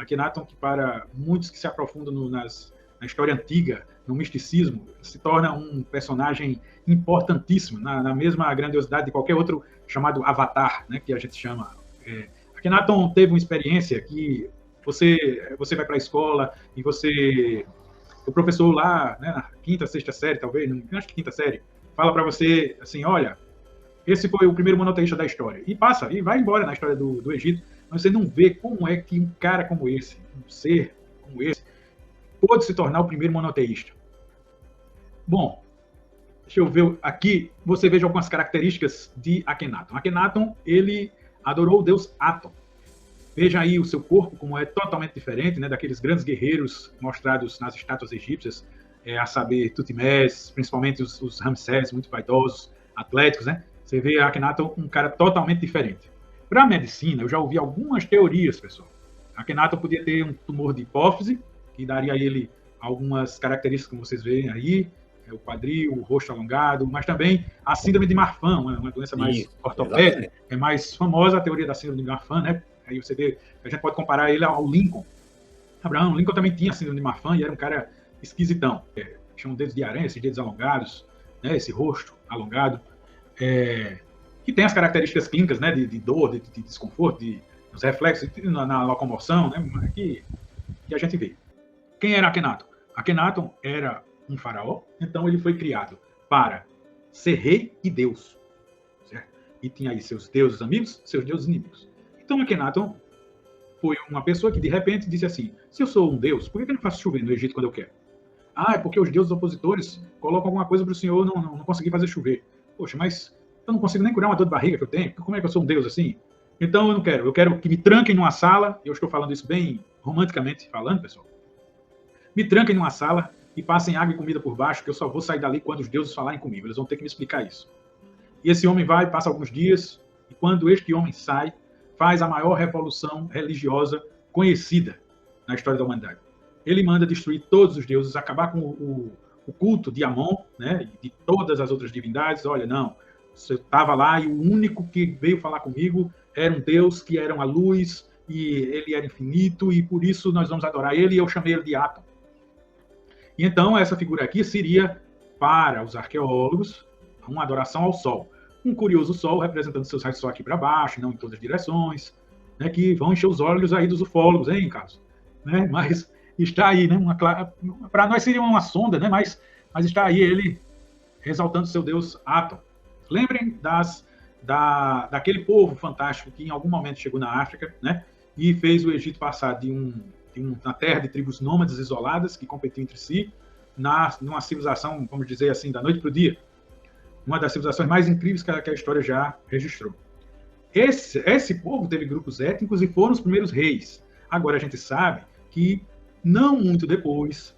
Akhenaton, que para muitos que se aprofundam na história antiga, no misticismo, se torna um personagem importantíssimo, na mesma grandiosidade de qualquer outro chamado Avatar, né, que a gente chama. Akhenaton teve uma experiência que você vai para a escola e o professor lá, né, na quinta, sexta série, talvez, acho que quinta série, fala para você assim, olha, esse foi o primeiro monoteísta da história. E passa, e vai embora na história do Egito. Mas você não vê como é que um cara como esse, um ser como esse, pôde se tornar o primeiro monoteísta. Bom, deixa eu ver aqui, você veja algumas características de Akhenaton. Akhenaton, ele adorou o deus Aton. Veja aí o seu corpo, como é totalmente diferente, né, daqueles grandes guerreiros mostrados nas estátuas egípcias, a saber, Tutmés, principalmente os Ramsés, muito vaidosos, atléticos, né? Você vê Akhenaton um cara totalmente diferente. Para a medicina, eu já ouvi algumas teorias, pessoal. Akhenaton podia ter um tumor de hipófise, que daria a ele algumas características, como vocês veem aí, o quadril, o rosto alongado, mas também a síndrome de Marfan, uma doença mais ortopédica, é mais famosa a teoria da síndrome de Marfan, né? Aí você vê, a gente pode comparar ele ao Lincoln. Abraão Lincoln também tinha síndrome de Marfan e era um cara esquisitão. Tinha dedos de aranha, esses dedos alongados, né? Esse rosto alongado. Que tem as características clínicas, né? De dor, de desconforto, os reflexos na locomoção, né? Que a gente vê. Quem era Akhenaton? Akhenaton era um faraó, então ele foi criado para ser rei e deus. Certo? E tinha aí seus deuses amigos, seus deuses inimigos. Então Akhenaton foi uma pessoa que de repente disse assim, se eu sou um deus, por que eu não faço chover no Egito quando eu quero? É porque os deuses opositores colocam alguma coisa para o senhor não conseguir fazer chover. Poxa, mas eu não consigo nem curar uma dor de barriga que eu tenho, como é que eu sou um deus assim? Então eu não quero, eu quero que me tranquem numa sala, eu estou falando isso bem romanticamente falando, pessoal, me tranquem numa sala e passem água e comida por baixo, que eu só vou sair dali quando os deuses falarem comigo, eles vão ter que me explicar isso. E esse homem vai, passa alguns dias, e quando este homem sai, faz a maior revolução religiosa conhecida na história da humanidade. Ele manda destruir todos os deuses, acabar com o culto de Amon, né, e de todas as outras divindades. Olha, não, você estava lá e o único que veio falar comigo era um deus que era uma luz, e ele era infinito, e por isso nós vamos adorar ele, e eu chamei ele de Aton. E então, essa figura aqui seria, para os arqueólogos, uma adoração ao Sol. Um curioso Sol representando seus raios só aqui para baixo, não em todas as direções, né, que vão encher os olhos aí dos ufólogos, hein, Carlos? Né? Mas está aí, né? Para nós seria uma sonda, né? Mas está aí ele exaltando seu deus Aton. Lembrem daquele povo fantástico que em algum momento chegou na África, né? E fez o Egito passar de uma terra de tribos nômades isoladas que competiam entre si, numa civilização, vamos dizer assim, da noite para o dia. Uma das civilizações mais incríveis que a história já registrou. Esse povo teve grupos étnicos e foram os primeiros reis. Agora a gente sabe que, não muito depois,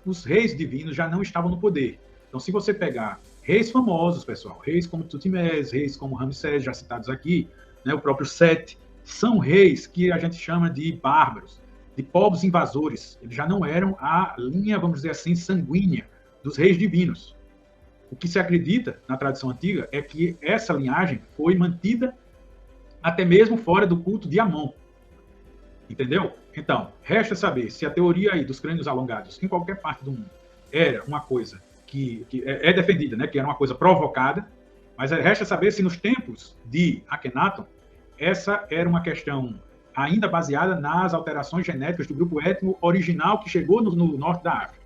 os reis divinos já não estavam no poder. Então, se você pegar reis famosos, pessoal, reis como Tutmés, reis como Ramsés, já citados aqui, né, o próprio Sete, são reis que a gente chama de bárbaros, de povos invasores. Eles já não eram a linha, vamos dizer assim, sanguínea dos reis divinos. O que se acredita na tradição antiga é que essa linhagem foi mantida até mesmo fora do culto de Amon. Entendeu? Então, resta saber se a teoria aí dos crânios alongados em qualquer parte do mundo era uma coisa que é defendida, né, que era uma coisa provocada, mas resta saber se nos tempos de Akhenaton essa era uma questão ainda baseada nas alterações genéticas do grupo étnico original que chegou no norte da África.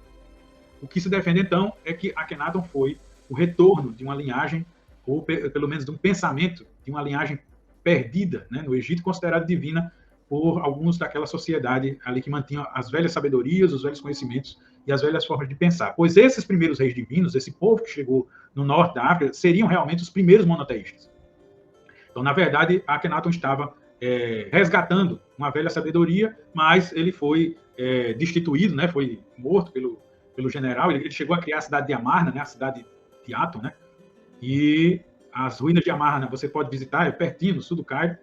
O que se defende, então, é que Akhenaton foi o retorno de uma linhagem, ou pelo menos de um pensamento, de uma linhagem perdida, né, no Egito, considerada divina por alguns daquela sociedade ali que mantinha as velhas sabedorias, os velhos conhecimentos e as velhas formas de pensar. Pois esses primeiros reis divinos, esse povo que chegou no norte da África, seriam realmente os primeiros monoteístas. Então, na verdade, Akhenaton estava resgatando uma velha sabedoria, mas ele foi destituído, né, foi morto pelo general. Ele chegou a criar a cidade de Amarna, né, a cidade de Aton, né, e as ruínas de Amarna você pode visitar, é pertinho, no sul do Cairo,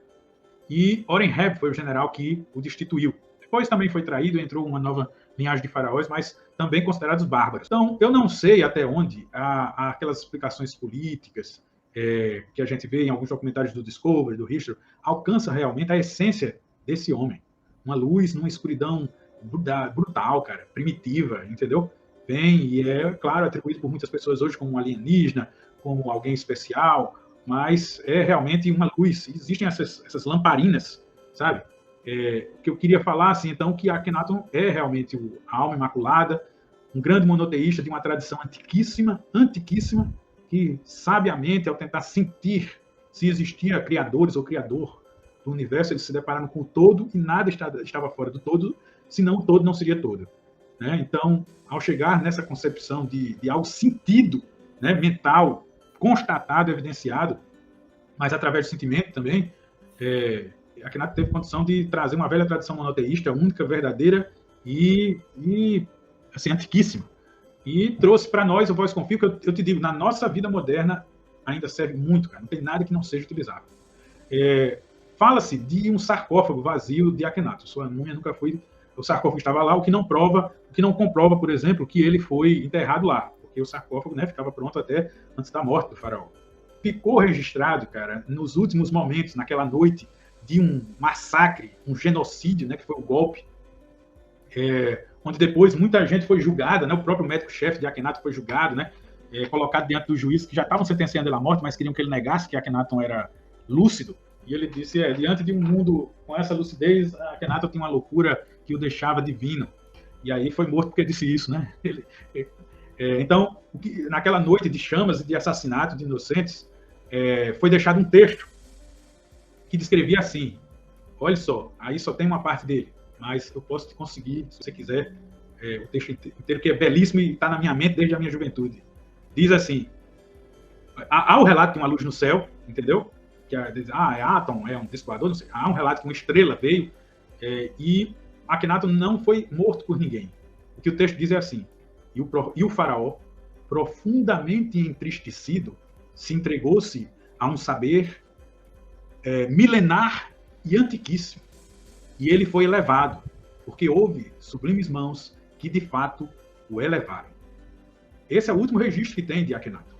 e Orenheb foi o general que o destituiu. Depois também foi traído, entrou uma nova linhagem de faraós, mas também considerados bárbaros. Então, eu não sei até onde aquelas explicações políticas que a gente vê em alguns documentários do Discovery, do History, alcança realmente a essência desse homem. uma luz numa escuridão brutal, cara, primitiva, entendeu? Vem e é, claro, atribuído por muitas pessoas hoje como um alienígena, como alguém especial, mas é realmente uma luz. Existem essas lamparinas, sabe? Que eu queria falar, assim, então, que Akhenaton é realmente a alma imaculada, um grande monoteísta de uma tradição antiquíssima, que sabiamente, ao tentar sentir se existia criadores ou criador do universo, eles se depararam com o todo e nada estava fora do todo, senão o todo não seria todo. Né? Então, ao chegar nessa concepção de algo sentido, né, mental, constatado, evidenciado, mas através do sentimento também, Akhenaton teve condição de trazer uma velha tradição monoteísta, única, verdadeira e assim, antiquíssima. E trouxe para nós o Voz Confio, que eu te digo, na nossa vida moderna ainda serve muito, cara. Não tem nada que não seja utilizável. Fala-se de um sarcófago vazio de Akhenaton. Sua múmia nunca foi... O sarcófago estava lá, o que não comprova, por exemplo, que ele foi enterrado lá, porque o sarcófago, né, ficava pronto até antes da morte do faraó. Ficou registrado, cara, nos últimos momentos, naquela noite de um massacre, um genocídio, né, que foi o golpe, onde depois muita gente foi julgada, né, o próprio médico-chefe de Akhenaton foi julgado, né, colocado diante dos juízes que já estavam sentenciando ele à morte, mas queriam que ele negasse que Akhenaton era lúcido. E ele disse, diante de um mundo com essa lucidez, Akhenaton tinha uma loucura que o deixava divino. E aí foi morto porque disse isso, né? Então, naquela noite de chamas e de assassinato de inocentes, foi deixado um texto que descrevia assim, olha só, aí só tem uma parte dele, mas eu posso te conseguir, se você quiser, o texto inteiro, que é belíssimo e está na minha mente desde a minha juventude. Diz assim, há o relato de uma luz no céu, entendeu? Que diz, é Atom, é um descoador, não sei. Há um relato que uma estrela veio e Akhenaton não foi morto por ninguém. O que o texto diz é assim, e o faraó, profundamente entristecido, se entregou-se a um saber milenar e antiquíssimo. E ele foi elevado, porque houve sublimes mãos que, de fato, o elevaram. Esse é o último registro que tem de Akhenaton.